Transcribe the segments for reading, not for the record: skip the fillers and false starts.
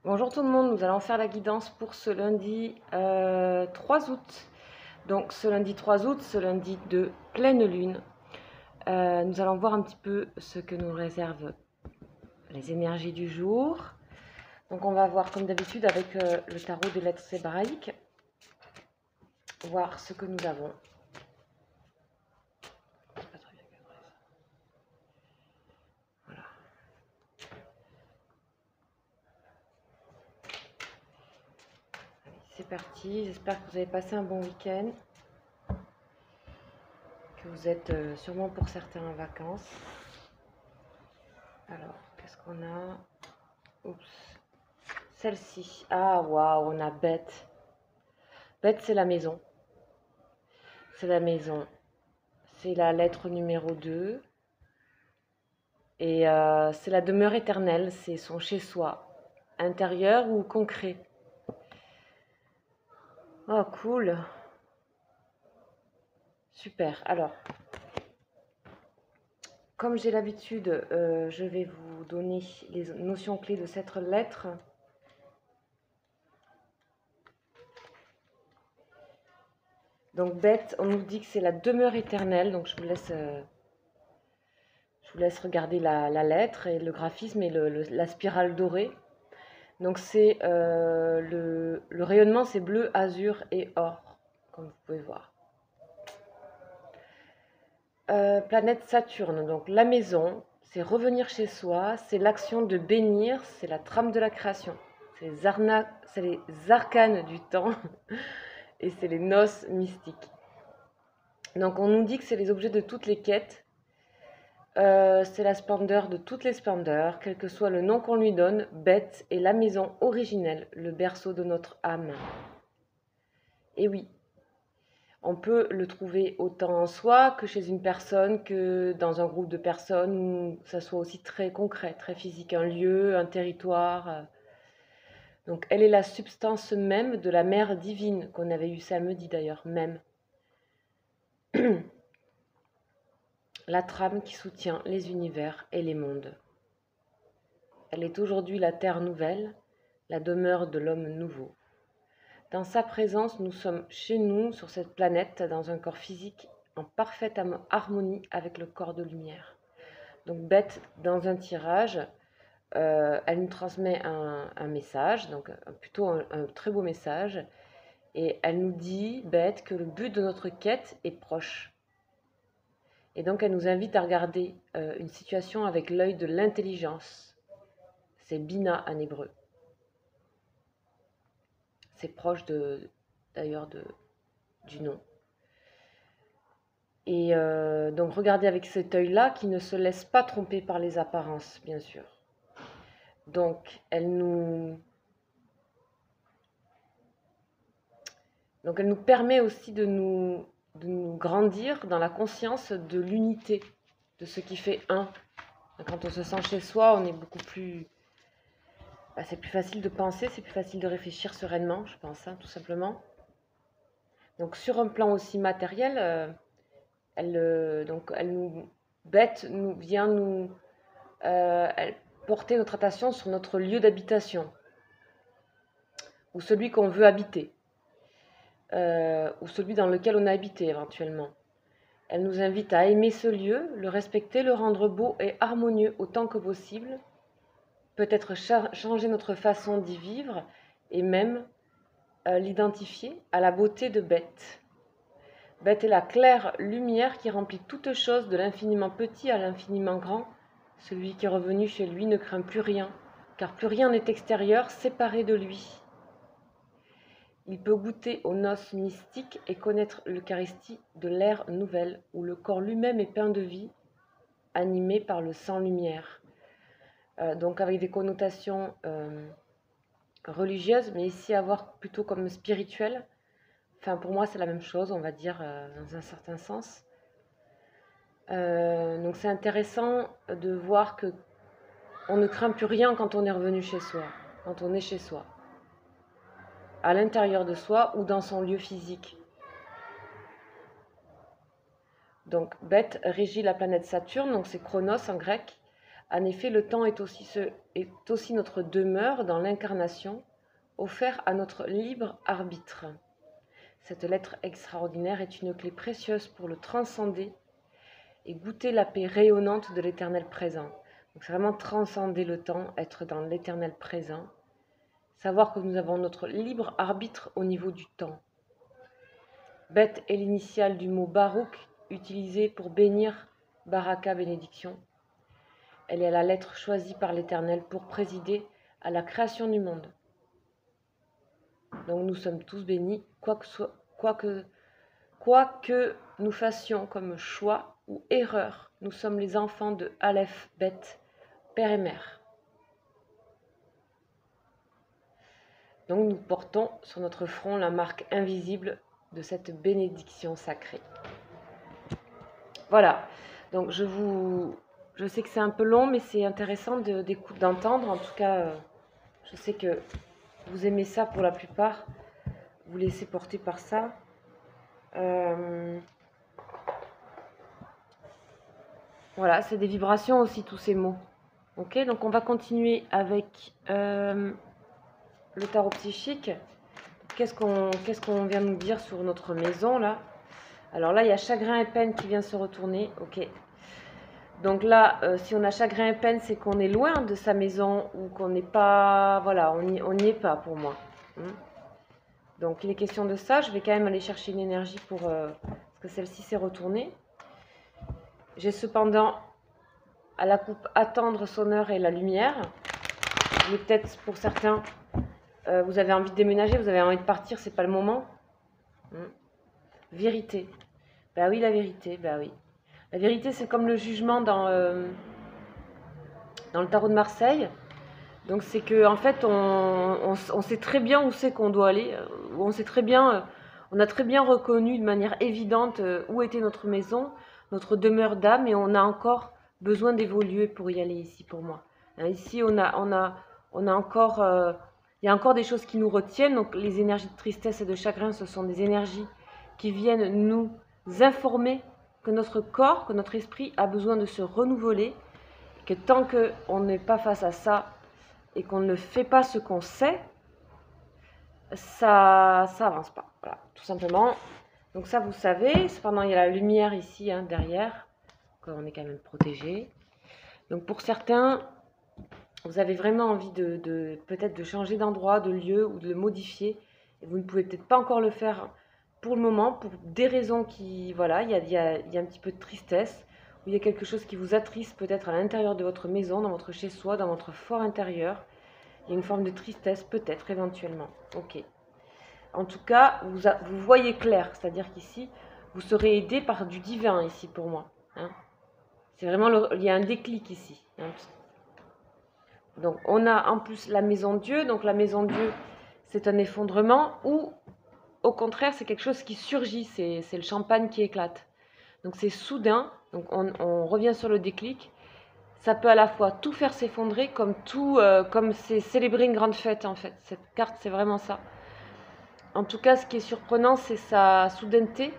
Bonjour tout le monde, nous allons faire la guidance pour ce lundi 3 août. Donc ce lundi 3 août, ce lundi de pleine lune, nous allons voir un petit peu ce que nous réservent les énergies du jour. Donc on va voir comme d'habitude avec le tarot des lettres hébraïques, voir ce que nous avons. Voilà. C'est parti, j'espère que vous avez passé un bon week-end, que vous êtes sûrement pour certains en vacances. Alors, qu'est-ce qu'on a? Oups. Celle-ci. Ah, waouh, on a bête. Bête, c'est la maison. C'est la maison. C'est la lettre numéro 2. Et c'est la demeure éternelle. C'est son chez-soi. Intérieur ou concret. Oh, cool. Super. Alors, comme j'ai l'habitude, je vais vous donner les notions clés de cette lettre. Donc, bête, on nous dit que c'est la demeure éternelle. Donc, je vous laisse regarder la lettre et le graphisme et la spirale dorée. Donc c'est le rayonnement, c'est bleu, azur et or, comme vous pouvez voir. Planète Saturne, donc la maison, c'est revenir chez soi, c'est l'action de bénir, c'est la trame de la création, c'est les arcanes du temps et c'est les noces mystiques. Donc on nous dit que c'est les objets de toutes les quêtes, c'est la splendeur de toutes les splendeurs, quel que soit le nom qu'on lui donne. Bête est la maison originelle, le berceau de notre âme. Et oui, on peut le trouver autant en soi que chez une personne, que dans un groupe de personnes, où ça soit aussi très concret, très physique, un lieu, un territoire. Donc elle est la substance même de la mère divine, qu'on avait eu samedi d'ailleurs, même. La trame qui soutient les univers et les mondes. Elle est aujourd'hui la terre nouvelle, la demeure de l'homme nouveau. Dans sa présence, nous sommes chez nous, sur cette planète, dans un corps physique en parfaite harmonie avec le corps de lumière. Donc Beth, dans un tirage, elle nous transmet un message, donc plutôt un très beau message, et elle nous dit, Beth, que le but de notre quête est proche. Et donc elle nous invite à regarder une situation avec l'œil de l'intelligence. C'est Bina en hébreu. C'est proche d'ailleurs du nom. Et donc regardez avec cet œil-là qui ne se laisse pas tromper par les apparences, bien sûr. Donc elle nous permet aussi de nous grandir dans la conscience de l'unité, de ce qui fait un. Quand on se sent chez soi, on est beaucoup plus... c'est plus facile de penser, c'est plus facile de réfléchir sereinement, je pense, tout simplement. Donc sur un plan aussi matériel, elle nous vient nous porter notre attention sur notre lieu d'habitation ou celui qu'on veut habiter ou celui dans lequel on a habité éventuellement. Elle nous invite à aimer ce lieu, le respecter, le rendre beau et harmonieux autant que possible, peut-être changer notre façon d'y vivre et même l'identifier à la beauté de Beth. Beth est la claire lumière qui remplit toute chose de l'infiniment petit à l'infiniment grand. Celui qui est revenu chez lui ne craint plus rien, car plus rien n'est extérieur, séparé de lui. Il peut goûter aux noces mystiques et connaître l'Eucharistie de l'ère nouvelle, où le corps lui-même est peint de vie, animé par le sang-lumière. Donc avec des connotations religieuses, mais ici à voir plutôt comme spirituelles. Enfin, pour moi, c'est la même chose, on va dire, dans un certain sens. Donc c'est intéressant de voir que on ne craint plus rien quand on est revenu chez soi, quand on est chez soi, à l'intérieur de soi ou dans son lieu physique. Donc Beth régit la planète Saturne, donc c'est Chronos en grec, En effet, le temps est aussi notre demeure dans l'incarnation, offert à notre libre arbitre. Cette lettre extraordinaire est une clé précieuse pour le transcender et goûter la paix rayonnante de l'éternel présent. Donc c'est vraiment transcender le temps, être dans l'éternel présent, savoir que nous avons notre libre arbitre au niveau du temps. Bet est l'initiale du mot Baruch, utilisé pour bénir, Baraka, bénédiction. Elle est la lettre choisie par l'Éternel pour présider à la création du monde. Donc nous sommes tous bénis, quoi que nous fassions comme choix ou erreur, nous sommes les enfants de Aleph, Bet, Père et Mère. Donc nous portons sur notre front la marque invisible de cette bénédiction sacrée. Voilà, donc je sais que c'est un peu long, mais c'est intéressant d'entendre. En tout cas, je sais que vous aimez ça pour la plupart, vous laissez porter par ça. Voilà, c'est des vibrations aussi, tous ces mots. Ok, donc on va continuer avec le tarot psychique. Qu'est-ce qu'on vient nous dire sur notre maison là? Alors là, il y a chagrin et peine qui vient se retourner. Ok. Donc là, si on a chagrin et peine, c'est qu'on est loin de sa maison ou qu'on n'est pas... Voilà, on n'y est pas pour moi. Donc il est question de ça. Je vais quand même aller chercher une énergie pour... parce que celle-ci s'est retournée. J'ai cependant à la coupe attendre son heure et la lumière. Mais peut-être pour certains, vous avez envie de déménager, vous avez envie de partir, c'est pas le moment. Vérité. Bah oui, la vérité, bah oui. La vérité, c'est comme le jugement dans le tarot de Marseille. Donc c'est que en fait, on sait très bien où c'est qu'on doit aller. On sait très bien, on a très bien reconnu de manière évidente où était notre maison, notre demeure d'âme, et on a encore besoin d'évoluer pour y aller ici, pour moi. Ici, on a encore, il y a encore des choses qui nous retiennent. Donc les énergies de tristesse et de chagrin, ce sont des énergies qui viennent nous informer que notre corps, que notre esprit a besoin de se renouveler, que tant qu'on n'est pas face à ça et qu'on ne fait pas ce qu'on sait, ça avance pas. Voilà, tout simplement. Donc ça, vous savez. Cependant, il y a la lumière ici, derrière, qu'on est quand même protégé. Donc pour certains, vous avez vraiment envie peut-être de changer d'endroit, de lieu ou de le modifier. Et vous ne pouvez peut-être pas encore le faire pour le moment, pour des raisons qui... Voilà, il y a un petit peu de tristesse, ou il y a quelque chose qui vous attriste peut-être à l'intérieur de votre maison, dans votre chez-soi, dans votre fort intérieur. Il y a une forme de tristesse, peut-être, éventuellement. Ok. En tout cas, vous voyez clair, c'est-à-dire qu'ici, vous serez aidé par du divin, ici, pour moi. C'est vraiment, il y a un déclic ici. Donc, on a en plus la maison de Dieu. Donc, la maison de Dieu, c'est un effondrement ou... Au contraire, c'est quelque chose qui surgit, c'est le champagne qui éclate. Donc c'est soudain, donc on revient sur le déclic. Ça peut à la fois tout faire s'effondrer, comme c'est célébrer une grande fête en fait. Cette carte, c'est vraiment ça. En tout cas, ce qui est surprenant, c'est sa soudaineté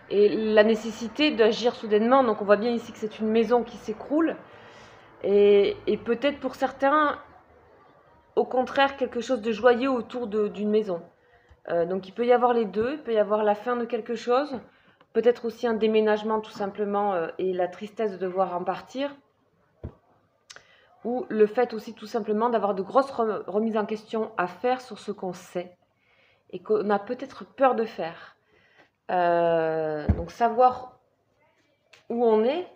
et la nécessité d'agir soudainement. Donc on voit bien ici que c'est une maison qui s'écroule. Et peut-être pour certains, au contraire, quelque chose de joyeux autour d'une maison. Donc il peut y avoir les deux, il peut y avoir la fin de quelque chose, peut-être aussi un déménagement tout simplement et la tristesse de devoir en partir, ou le fait aussi tout simplement d'avoir de grosses remises en question à faire sur ce qu'on sait et qu'on a peut-être peur de faire. Donc savoir où on est,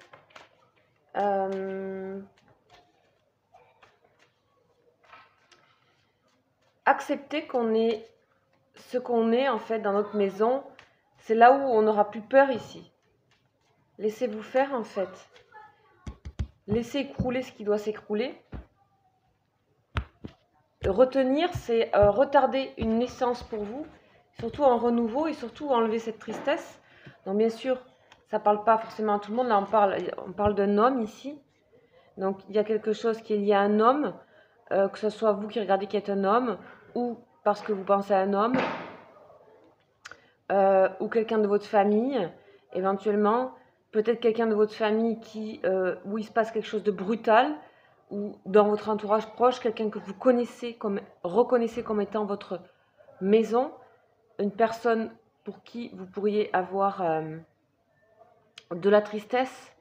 accepter qu'on est ce qu'on est en fait dans notre maison, c'est là où on n'aura plus peur ici. Laissez-vous faire en fait. Laissez écrouler ce qui doit s'écrouler. Retenir, c'est retarder une naissance pour vous, surtout en renouveau et surtout enlever cette tristesse. Donc bien sûr, ça ne parle pas forcément à tout le monde. Là, on parle d'un homme ici. Donc il y a quelque chose qui est lié à un homme, que ce soit vous qui regardez qui est un homme, ou parce que vous pensez à un homme, ou quelqu'un de votre famille, éventuellement, peut-être quelqu'un de votre famille où il se passe quelque chose de brutal, ou dans votre entourage proche, quelqu'un que vous connaissez, reconnaissez comme étant votre maison, une personne pour qui vous pourriez avoir de la tristesse,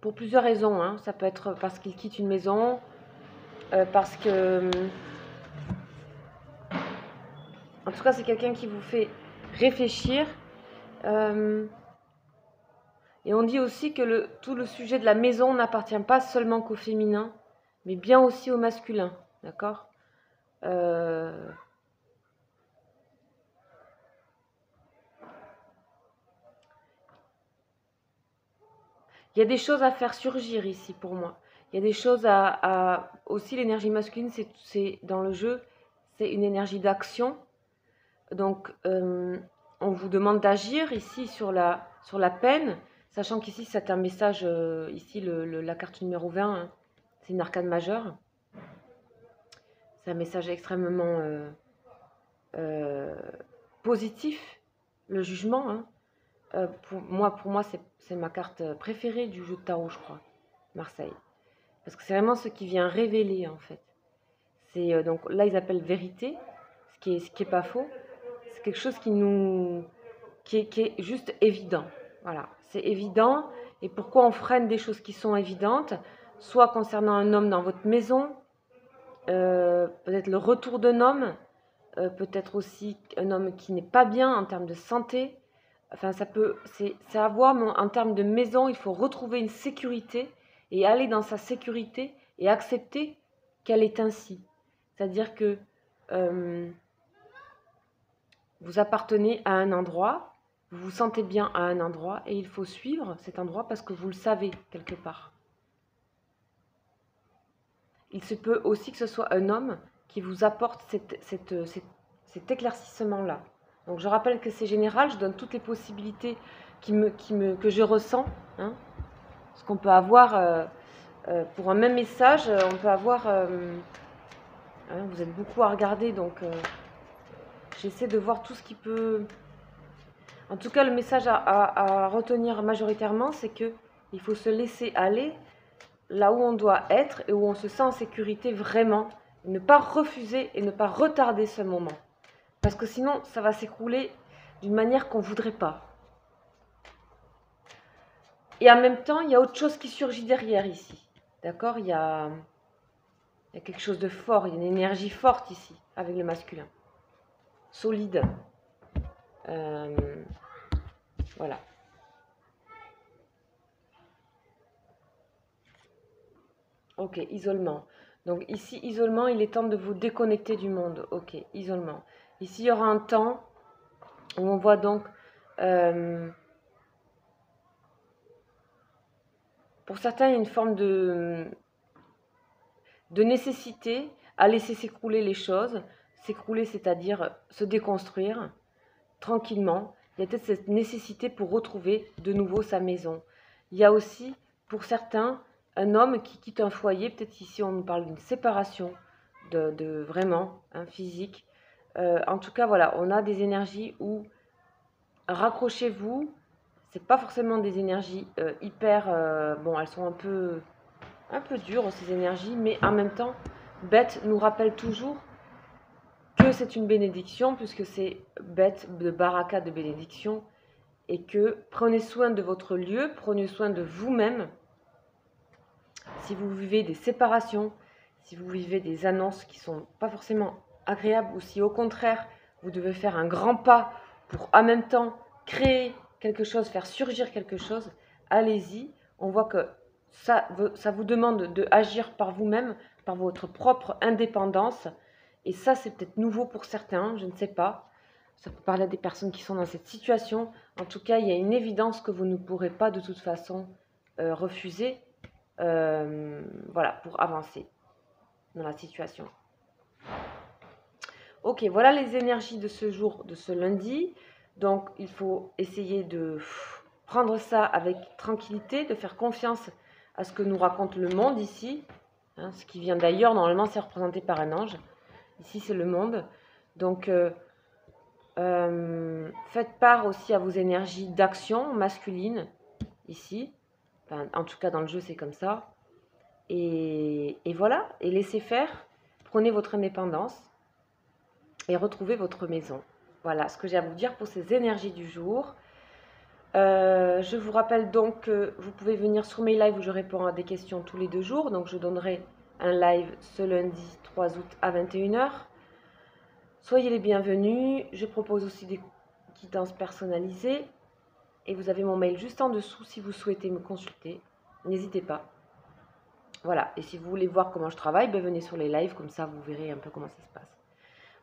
pour plusieurs raisons, hein. Ça peut être parce qu'il quitte une maison, parce que... En tout cas, c'est quelqu'un qui vous fait réfléchir. Et on dit aussi que tout le sujet de la maison n'appartient pas seulement qu'au féminin, mais bien aussi au masculin. D'accord ? Il y a des choses à faire surgir ici pour moi. Il y a des choses aussi, l'énergie masculine, c'est dans le jeu, c'est une énergie d'action. Donc, on vous demande d'agir ici sur la peine, sachant qu'ici, c'est un message, ici, la carte numéro 20, hein, c'est une arcane majeure. C'est un message extrêmement positif, le jugement. Hein. Pour moi c'est ma carte préférée du jeu de tarot, je crois, Marseille. Parce que c'est vraiment ce qui vient révéler, en fait. C'est donc là, ils appellent vérité, ce qui est pas faux. C'est quelque chose qui est juste évident. Voilà, c'est évident. Et pourquoi on freine des choses qui sont évidentes, soit concernant un homme dans votre maison, peut-être le retour d'un homme, peut-être aussi un homme qui n'est pas bien en termes de santé. Enfin, c'est à voir, mais en termes de maison, il faut retrouver une sécurité et aller dans sa sécurité et accepter qu'elle est ainsi. C'est-à-dire que vous appartenez à un endroit, vous vous sentez bien à un endroit et il faut suivre cet endroit parce que vous le savez quelque part. Il se peut aussi que ce soit un homme qui vous apporte cet éclaircissement-là. Donc je rappelle que c'est général, je donne toutes les possibilités que je ressens. Hein. Parce qu'on peut avoir, pour un même message, on peut avoir... hein, vous êtes beaucoup à regarder, donc j'essaie de voir tout ce qui peut... En tout cas, le message à retenir majoritairement, c'est qu'il faut se laisser aller là où on doit être et où on se sent en sécurité vraiment. Et ne pas refuser et ne pas retarder ce moment. Parce que sinon, ça va s'écrouler d'une manière qu'on ne voudrait pas. Et en même temps, il y a autre chose qui surgit derrière ici. D'accord ? Il y a quelque chose de fort, il y a une énergie forte ici, avec le masculin. Solide. Voilà. Ok, isolement. Donc ici, isolement, il est temps de vous déconnecter du monde. Ok, isolement. Ici, il y aura un temps où on voit donc... pour certains, il y a une forme de nécessité à laisser s'écrouler les choses. S'écrouler, c'est-à-dire se déconstruire tranquillement. Il y a peut-être cette nécessité pour retrouver de nouveau sa maison. Il y a aussi, pour certains, un homme qui quitte un foyer. Peut-être ici, on nous parle d'une séparation de vraiment physique. En tout cas, voilà, on a des énergies où raccrochez-vous. C'est pas forcément des énergies hyper... bon, elles sont un peu dures, ces énergies, mais en même temps, Beth nous rappelle toujours que c'est une bénédiction, puisque c'est Beth de Baraka de bénédiction, et que prenez soin de votre lieu, prenez soin de vous-même. Si vous vivez des séparations, si vous vivez des annonces qui ne sont pas forcément agréables, ou si au contraire, vous devez faire un grand pas pour en même temps créer quelque chose, faire surgir quelque chose, allez-y. On voit que ça vous demande d'agir par vous-même, par votre propre indépendance. Et ça, c'est peut-être nouveau pour certains, je ne sais pas. Ça peut parler à des personnes qui sont dans cette situation. En tout cas, il y a une évidence que vous ne pourrez pas de toute façon refuser. Voilà, pour avancer dans la situation. Ok, voilà les énergies de ce jour, de ce lundi. Donc, il faut essayer de prendre ça avec tranquillité, de faire confiance à ce que nous raconte le monde ici. Hein, ce qui vient d'ailleurs, normalement, c'est représenté par un ange. Ici, c'est le monde. Donc, faites part aussi à vos énergies d'action masculine. ici. Enfin, en tout cas, dans le jeu, c'est comme ça. Et voilà, et laissez faire. Prenez votre indépendance et retrouvez votre maison. Voilà ce que j'ai à vous dire pour ces énergies du jour. Je vous rappelle donc que vous pouvez venir sur mes lives où je réponds à des questions tous les 2 jours. Donc je donnerai un live ce lundi 3 août à 21 h. Soyez les bienvenus. Je propose aussi des guidances personnalisées. Et vous avez mon mail juste en dessous si vous souhaitez me consulter. N'hésitez pas. Voilà, et si vous voulez voir comment je travaille, ben venez sur les lives, comme ça vous verrez un peu comment ça se passe.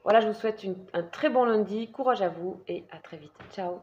Voilà, je vous souhaite un très bon lundi, courage à vous et à très vite. Ciao.